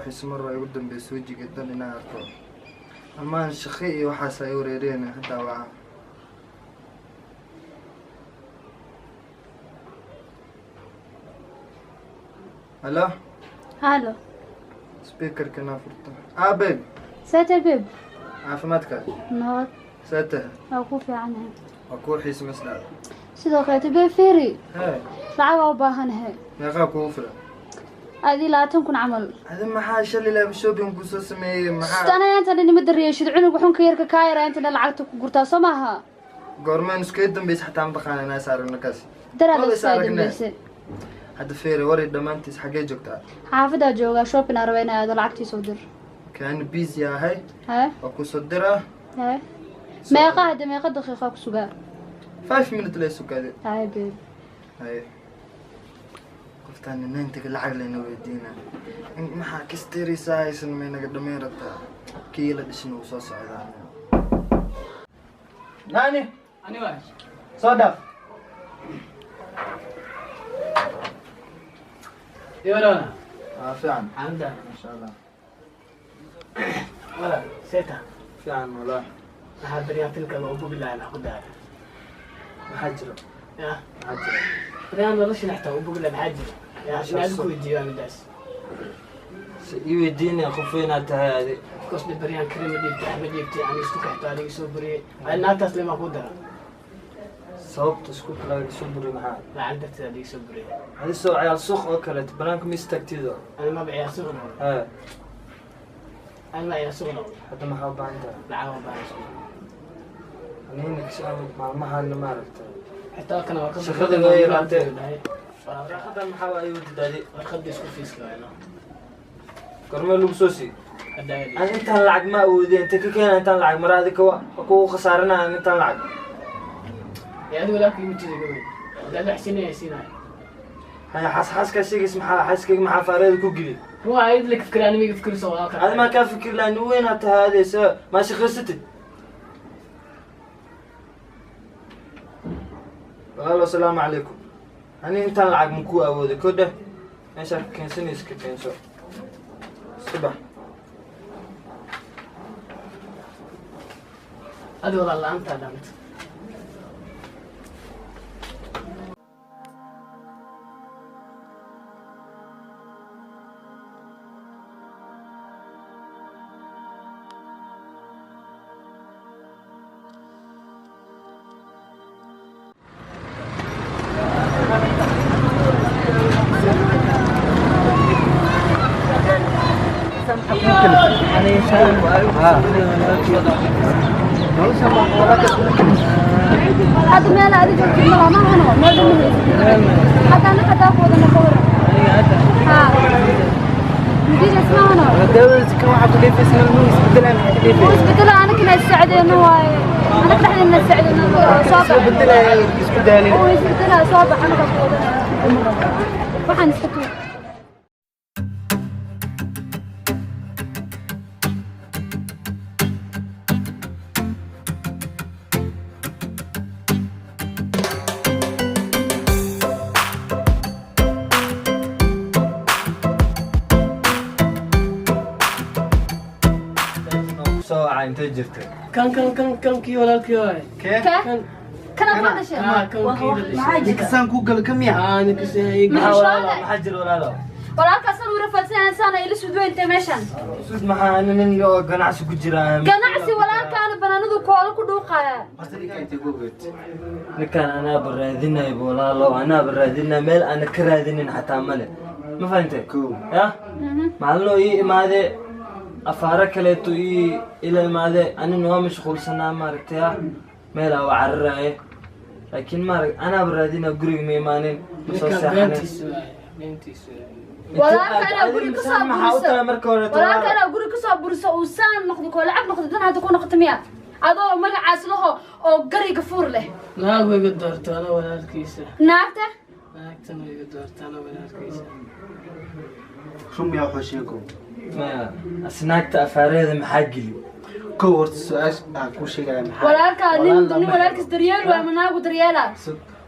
farxis marra ay u dambayso wajiga dan inaan arko amaan shaqi iyo waxaas ay wareereen hadda waa هلا هالو سبيكر كنا فرطة بيب ساتر بيب عافمتك نوت ساتر أكو في عنها أكو حيس مسلا sidoo kale bee feeri هاي lacag oo baahan yahay meeqa ku fira adii 20 kun camal hada maxaa shalay la shopping ku soo sameeyay maxaa tana inta nima dareeshid cunug wuxuu ka yarka ka yara inta lacagta ku gurtaa Soomaha goormaan isku dambeys xataa ma taqaanaa saarna kaas daraad isoo dambeysay hada feeri wari dhamaantiis xagee joogtaa xaafada jooga shopping arwayna aad lacagtii soo dir كان بيزي هاي ها وكو صدرها ها meeqa daqiiqo ku sugaa 5 minutes ليسو كذا هاي بيب هاي قلت أنا ننتج العقل إنه يدينا ما حكستري سايس إنه ما نقدر ميرتا كيلا دشنو صوص عذاب ناني أنا واش صدف يورونا فعلا عندنا ما شاء الله ولا سيتا فعلا والله أحد ريان تلك الأبو بالله أنا أخدها محجرة يا محجرة ريان والله شو نحتاج أبو بالله محجرة يا عشان أدكو الديوان داس يوديني خفينا هذه كوس بريان كريم ديبتي أحمد ديبتي يعني استوك حتى يسوي بري أنا تسلم أخدها صوبت سكوت لا يسوبري معاه لا عندك هذه يسوي بري هذه سو عيال سوق أكلت بنانكم يستكتيدوا أنا ما بعيا صغر ها أنا ما بعيا صغر حتى ما حاب عندها لا عاوز بعيا صغر أنا هنا كسامك مع المحل ما عرفت حتى كان وقت شغل غير عندك أخذ المحاول أيوة تدادي أخذ يسكو فيس كمان كرمال بسوسي أداي أنا أنت هاللعب ما أودي أنت كي كان أنت هاللعب مرة هذيك أكو خسارنا أن أنت هاللعب يعني ولا كل متى يقول لا حسين يا سينا هاي حس كشيء اسمه حس كي مع فارد كوجلي هو عايز لك فكرة أنا ميجي فكر سواء هذا ما كان فكر لأنه وين هذا سو ماشي خلصت والله السلام عليكم أنا أنت هاللعب مكو أودي كده إيش كان سنيس كتير شو صباح هذا والله أنت علمت هذا ما لا أدري كيف ما هو ما أدري حتى أنا حتى أخذ أنا كورة ها مدير اسمه أنا دولت كم واحد اللي في اسمه الموس بدلا أنا كنا السعد إنه أنا كنا إحنا السعد إنه صابع بدلا يسكدالي هو يسكتنا صابع أنا بقول وحن نسكتوا انت جرت كان كي ولا كي كيف كان أفضل شيء كان كي كسان جوجل كم يا أنا كسي محجر ولا لا ولا كسر ورفلتين إنسان إلى سودو أنت ماشان سود ما أنا من يو قناعس كجرا قناعسي ولا كان بنانو كول كدوقة لكن أنا برادينا يبولا لو أنا برادينا ميل أنا كرادين حتى ملء ما فهمت كو يا معلو إيه ماذا أفارك لتو إيه إلى ماذا أنا نوع مشغول سنة ماركتها ميل أو عرّة لكن مارك أنا برادينا قريب ميمانين مسوسحنا ولا كان أقول كسب برسة وسان ناخذ كل عب ناخذ دنا تكون ختميات هذا ما عاس له أو قري قفور له لا هو قدرت أنا ولا الكيسة نعته أنا قدرت أنا ولا الكيسة شو يا حوشيكم ما أسناك تأفاريد محقلي كورت السؤال كل شيء يعني ولا كان ولا كستريال ولا مناقو دريالا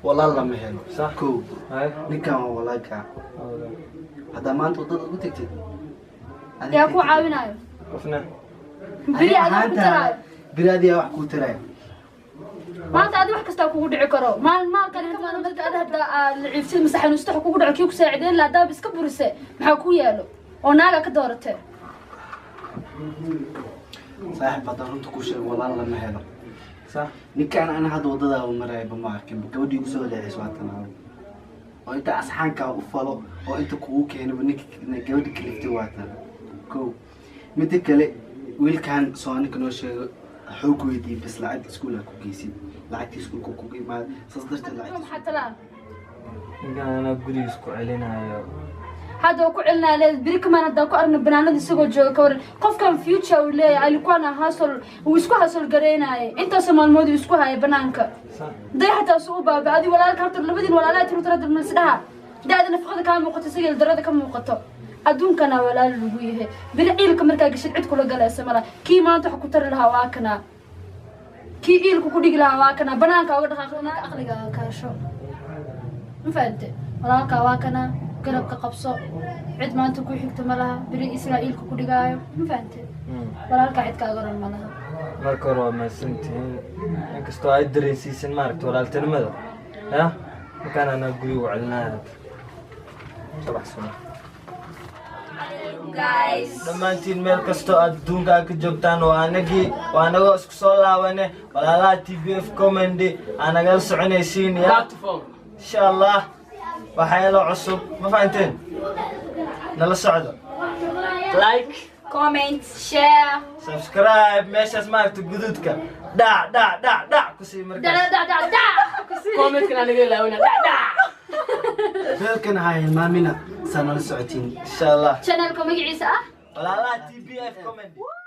والله الله مهل صح كو هاي نكام والله كا هذا ما أنت وضد قلت yaa ku caawinayo qofna biri aad ku taraay biraadiya wax ku taraay maanta aad wax kasta kugu dhici karo maalkan inta dadka aad hadda liciibsid masaxan ustax kugu dhaco kii ku saacideen la daab iska burise maxaa ku yaalo oo naaga ka dooratay saaxiib badan runta ku sheeg walaal lama helo صح ninkaan ana hadda wadada u maray ma arkin gabadhii ku soo leexis waa tan oo inta asxaanka u falo oo inta kugu keenay ninka gabadhii kaliftay waa tan ko mid kale wiilkan soo ninka noo sheego xoog weydii bas lacag iskuulka ku geeysid lacagtii iskuulka ku geeymaad sasdarta lacag maxaa talaan أنا أقولي اسكو علينا يا هذا ku cilnaa leed biri kamaan hadda ku aragna banaanada isagoo jooga ka waran qofkan future uu leeyahay alikuana hasol uu isku hasol gareynaaye inta Soomaaliyeed uu isku hayay banaanka day hataa soo baabadi walaalka harta labadii walaalaha tirada tirada masdaha daadna nafaqada ka muuqato sigal darada ka muuqato adduunkana walaal lagu yahay biri ciilka markaa gashid cid kula galaysa mala kii maanta wax ku tar lahaa waa kana kii ciilku ku dhigi lahaa waa kana banaanka uga dhaqaaqna aqliga kaasho ma fahamte walaalka waa kana garabka qabso cid maanta ku xigto malaha biri Israa'iilku ku dhigaayo ma fahamte walaalka cid ka garan malaha marka hore waa mahadsantihiin inkastoo ay dareensiisan maaragta walaaltinimada ya markaan anaa guri u celinaya sabax sano guys dhammaantiin meel kastoo aad adduunka ka joogtaan waa anagoo isku soo laabane walaalaha TBF comedy aan nagala soconaysiin ya insha allah waxaa la cusub ma fahanteen nala socdo like comment share subscribe meeshaas maaragta guduudka dhac ku sii markaas comment kana naga ilaawina beelkan hay maamina sanala socotiin insha allah channel ko magaciisa ah walaalaha TBF comedy